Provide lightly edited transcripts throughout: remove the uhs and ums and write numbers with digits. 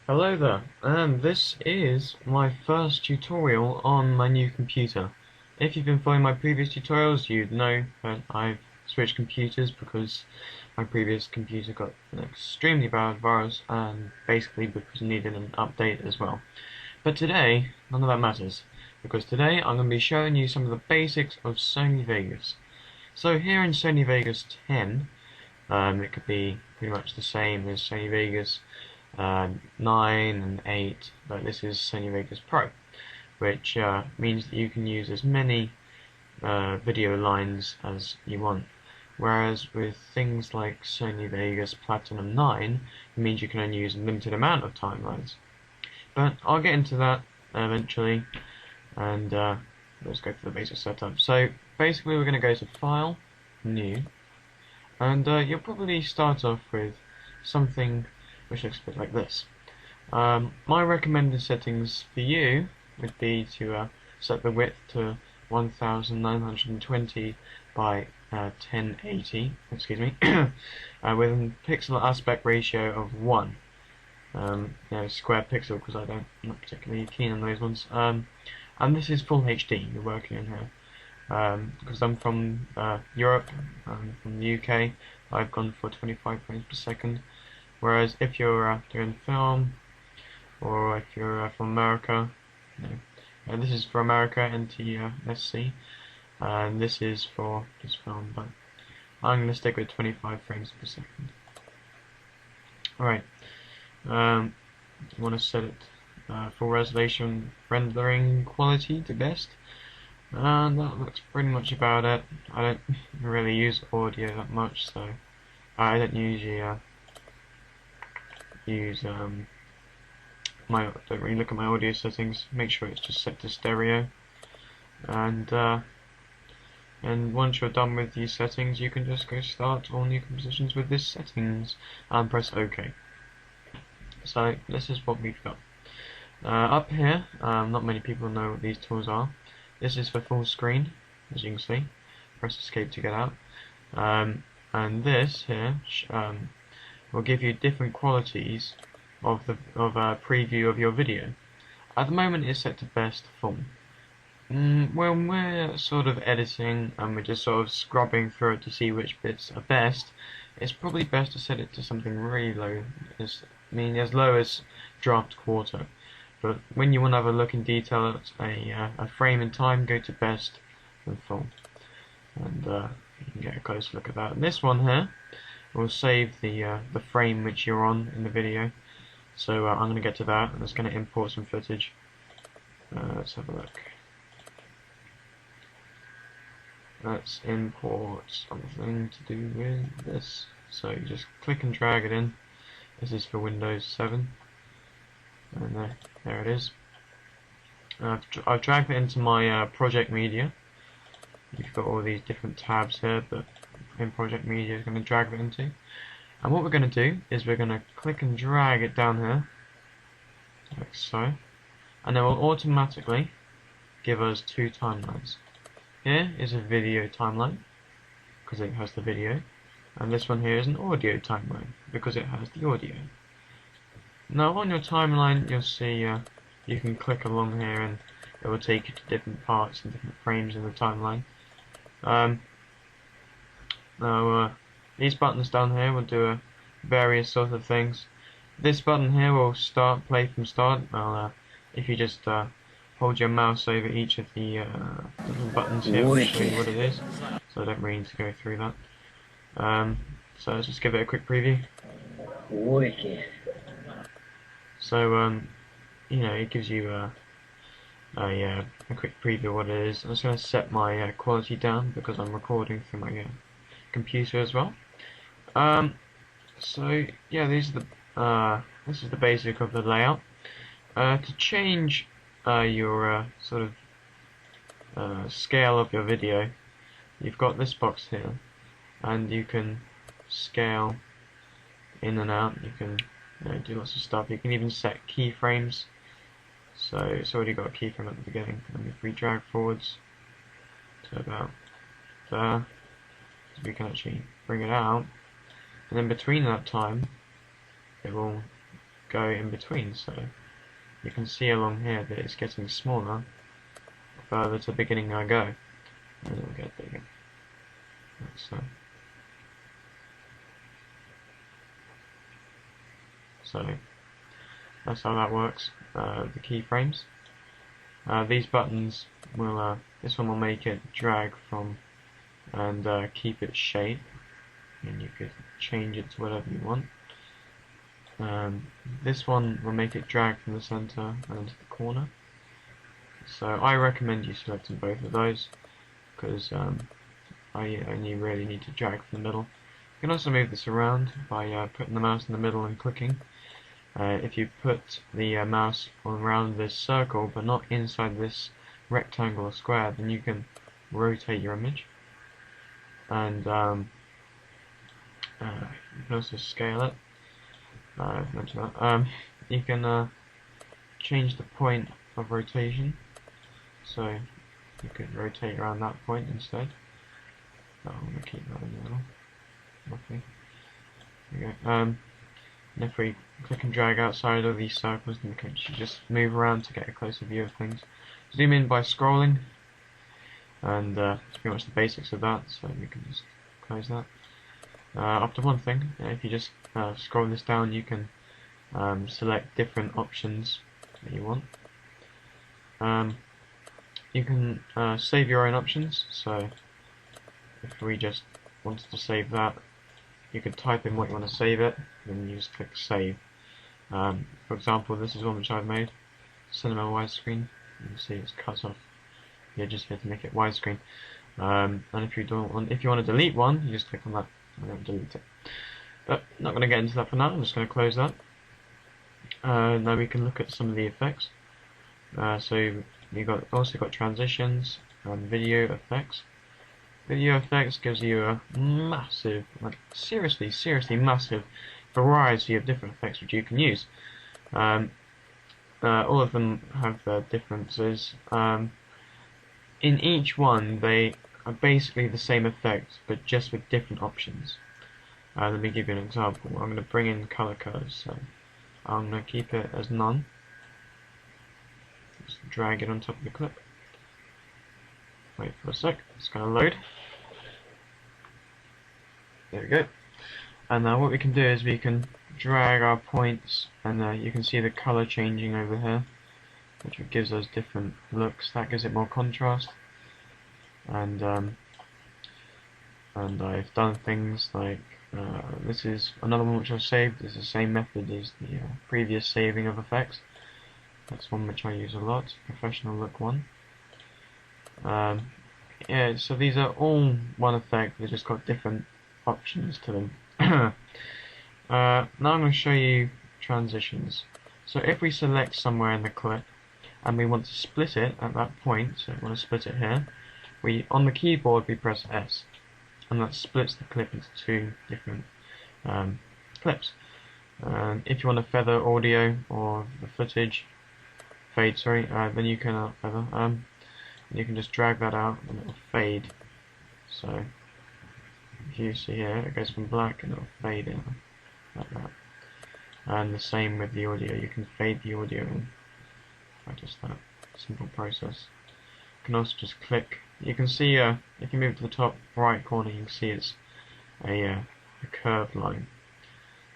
Hello there, and this is my first tutorial on my new computer. If you've been following my previous tutorials, you'd know that I've switched computers because my previous computer got an extremely bad virus and basically because it needed an update as well. But today, none of that matters, because today I'm going to be showing you some of the basics of Sony Vegas. So here in Sony Vegas 10, it could be pretty much the same as Sony Vegas 9 and 8, but this is Sony Vegas Pro, which means that you can use as many video lines as you want. Whereas with things like Sony Vegas Platinum 9, it means you can only use a limited amount of timelines. But I'll get into that eventually, and let's go through the basic setup. So basically we're going to go to File, New, and you'll probably start off with something which looks a bit like this. My recommended settings for you would be to set the width to 1920 by 1080, excuse me, with a pixel aspect ratio of 1. Square pixel, because I'm not particularly keen on those ones. And this is full HD you're working in here. Because I'm from Europe, from the UK, I've gone for 25 frames per second. Whereas if you're doing film, or if you're from America, this is for America NTSC, and this is for just film, but I'm going to stick with 25 frames per second. Alright, you want to set it full resolution rendering quality to best, and that looks pretty much about it. I don't really use audio that much, so I don't usually don't really look at my audio settings. Make sure it's just set to stereo, and once you're done with these settings, you can just go start all new compositions with this settings and press OK. So this is what we've got. Up here, not many people know what these tools are. This is for full screen, as you can see. Press escape to get out. And this here will give you different qualities of a preview of your video. At the moment it's set to best full. When we're sort of editing and we're just sort of scrubbing through it to see which bits are best, it's probably best to set it to something really low, as low as draft quarter. But when you want to have a look in detail at a frame in time, go to best and full. And you can get a close look at that. And this one here will save the frame which you're on in the video. So I'm going to get to that, and it's going to import some footage. Let's have a look. Let's import something to do with this. So you just click and drag it in. This is for Windows 7. And there it is. I've dragged it into my project media. You've got all these different tabs here, but in project media is going to drag it into. And what we're going to do is we're going to click and drag it down here, like so, and it will automatically give us two timelines. Here is a video timeline, because it has the video, and this one here is an audio timeline, because it has the audio. Now on your timeline you'll see you can click along here and it will take you to different parts and different frames in the timeline. Now these buttons down here will do various sort of things. This button here will play from start. Well, if you just hold your mouse over each of the little buttons here, I'll show you what it is. So I don't really need to go through that. So let's just give it a quick preview. Wicked. So it gives you a quick preview of what it is. I'm just going to set my quality down because I'm recording through my computer as well. So yeah, this is the basic of the layout. To change your sort of scale of your video, you've got this box here, and you can scale in and out. You can do lots of stuff. You can even set keyframes. So it's already got a keyframe at the beginning. And if we drag forwards to about there, we can actually bring it out, and then between that time it will go in between. So you can see along here that it's getting smaller the further to the beginning I go, and it will get bigger. So that's how that works. The keyframes. These buttons will, this one will make it drag from and keep its shape, and you could change it to whatever you want. This one will make it drag from the center and to the corner. So I recommend you selecting both of those, because I only really need to drag from the middle. You can also move this around by putting the mouse in the middle and clicking. If you put the mouse around this circle but not inside this rectangle or square, then you can rotate your image, and you can also scale it. I've mentioned that. You can change the point of rotation, so you could rotate around that point instead. No, I'm going to keep that in the middle. Okay. There you go. And if we click and drag outside of these circles, then we can just move around to get a closer view of things. Zoom in by scrolling, and that's pretty much the basics of that, so we can just close that. Up to one thing, if you just scroll this down, you can select different options that you want. You can save your own options, so if we just wanted to save that, you could type in what you want to save it, then you just click save. For example, this is one which I've made, cinema widescreen. You can see it's cut off the edges here to make it widescreen. And if you want to delete one, you just click on that and it'll delete it. But not going to get into that for now. I'm just going to close that. Now we can look at some of the effects. So you've also got transitions and video effects. Video effects gives you a massive, like seriously massive variety of different effects which you can use. All of them have their differences. In each one, they are basically the same effect, but just with different options. Let me give you an example. I'm going to bring in color curves, so I'm going to keep it as none. Just drag it on top of the clip. Wait for a sec, it's going to load. There we go. And now what we can do is we can drag our points, and you can see the color changing over here, which gives us different looks. That gives it more contrast. And I've done things like this is another one which I've saved. It's the same method as the previous saving of effects. That's one which I use a lot. Professional look one. Yeah, so these are all one effect. They've just got different options to them. Now I'm going to show you transitions. So if we select somewhere in the clip and we want to split it at that point, so we want to split it here, on the keyboard we press S, and that splits the clip into two different clips. If you want to feather audio or the footage, fade, sorry, then you can feather. You can just drag that out and it will fade. So if you see here, it goes from black and it will fade in like that. And the same with the audio. You can fade the audio in by just that simple process. You can also just click. You can see if you move to the top right corner, you can see it's a curved line.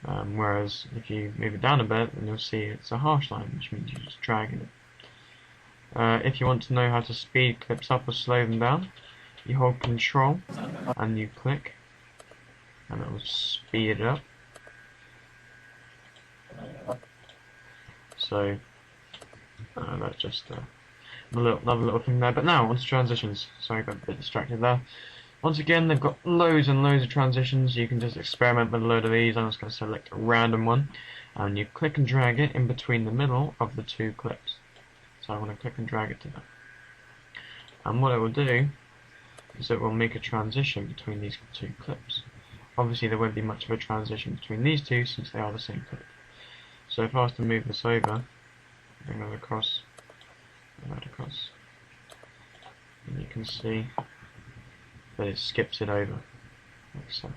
Whereas if you move it down a bit, then you'll see it's a harsh line, which means you're just dragging it. If you want to know how to speed clips up or slow them down, you hold Control and you click, and it will speed it up. So that's just another little thing there. But now onto transitions. Sorry, I got a bit distracted there. Once again, they've got loads and loads of transitions. You can just experiment with a load of these. I'm just going to select a random one, and you click and drag it in between the middle of the two clips. So I'm going to click and drag it to that. And what it will do is it will make a transition between these two clips. Obviously there won't be much of a transition between these two since they are the same clip. So if I was to move this over, bring that across, and you can see that it skips it over, like so.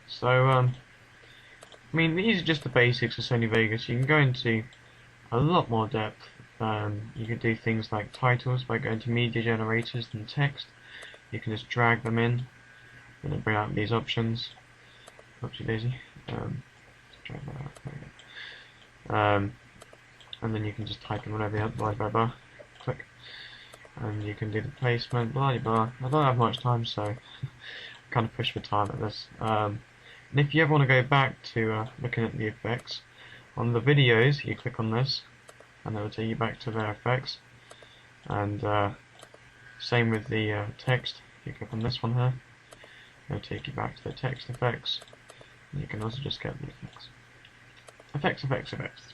So I mean, these are just the basics of Sony Vegas. You can go into a lot more depth. You can do things like titles by going to media generators and text. You can just drag them in and then bring out these options. Oopsie daisy. Drag that out. There we go. And then you can just type in whatever you want, blah blah blah. Click. And you can do the placement, blah blah. I don't have much time, so I kind of push for time at this. And if you ever want to go back to looking at the effects, on the videos you click on this, and it will take you back to their effects. And same with the text. If you click on this one here, it will take you back to the text effects. And you can also just get the effects. Effects.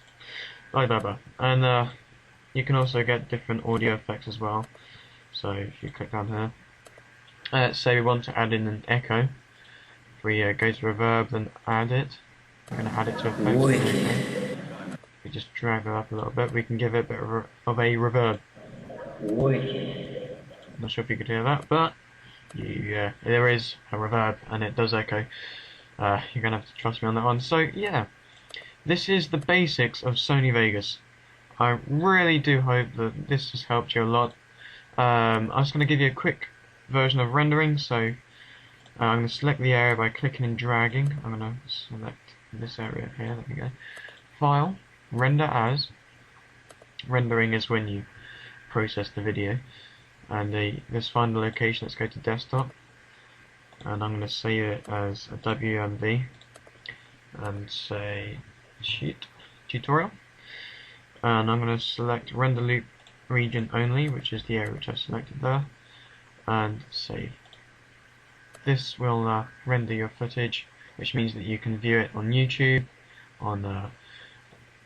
Blah blah blah. And you can also get different audio effects as well. So if you click down here, let's say we want to add in an echo. If we go to reverb, then add it. We're going to add it to effects. We just drag it up a little bit. We can give it a bit of a reverb. Not sure if you could hear that, but there is a reverb and it does echo. You're going to have to trust me on that one. So yeah, this is the basics of Sony Vegas. I really do hope that this has helped you a lot. I was going to give you a quick version of rendering, so I'm going to select the area by clicking and dragging. I'm going to select this area here, there we go. File, render as. Rendering is when you process the video. And let's find the location, let's go to desktop. And I'm going to save it as a WMV. And say, tutorial. And I'm going to select render loop region only, which is the area which I selected there, and save. This will render your footage, which means that you can view it on YouTube.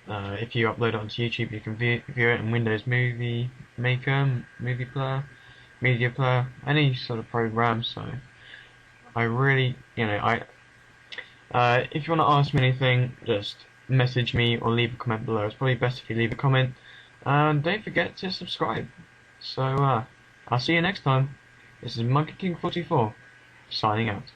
If you upload it onto YouTube, you can view it in Windows Movie Maker, Movie Player, Media Player, any sort of program. So I really, if you want to ask me anything, just message me or leave a comment below. It's probably best if you leave a comment, and don't forget to subscribe. So I'll see you next time. This is Monkey King 44 signing out.